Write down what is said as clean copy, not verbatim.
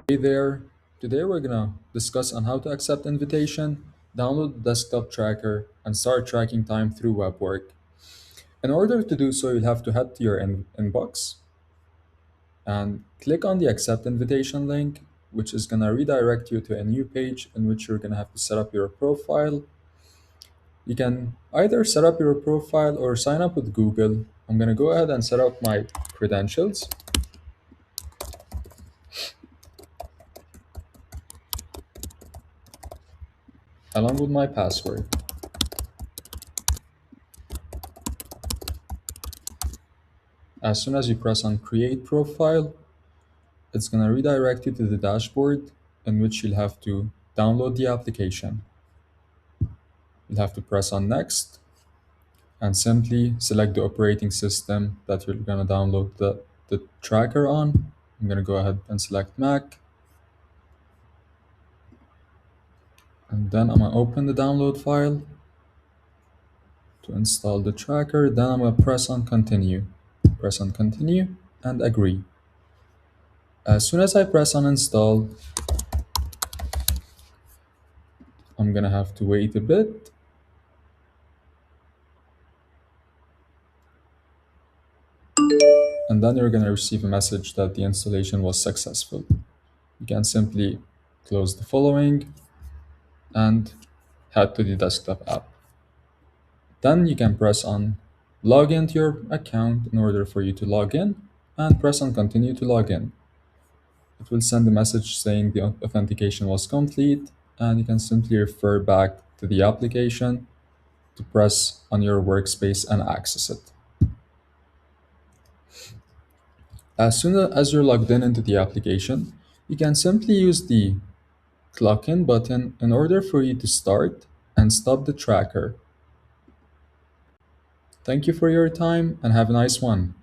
Hey there. Today we're gonna discuss on how to accept invitation, download the desktop tracker, and start tracking time through WebWork. In order to do so, you'll have to head to your inbox and click on the accept invitation link, which is gonna redirect you to a new page in which you're gonna have to set up your profile. You can either set up your profile or sign up with Google. I'm gonna go ahead and set up my credentials along with my password. As soon as you press on create profile, it's going to redirect you to the dashboard in which you'll have to download the application. You'll have to press on next and simply select the operating system that you're going to download the tracker on. I'm going to go ahead and select Mac, and then I'm going to open the download file to install the tracker. Then I'm going to press on continue. Press on continue and agree. As soon as I press on install, I'm going to have to wait a bit. And then you're going to receive a message that the installation was successful. You can simply close the following and head to the desktop app. Then you can press on log into your account in order for you to log in, and press on continue to log in. It will send a message saying the authentication was complete, and you can simply refer back to the application to press on your workspace and access it. As soon as you're logged in into the application, you can simply use the clock in button in order for you to start and stop the tracker. Thank you for your time and have a nice one.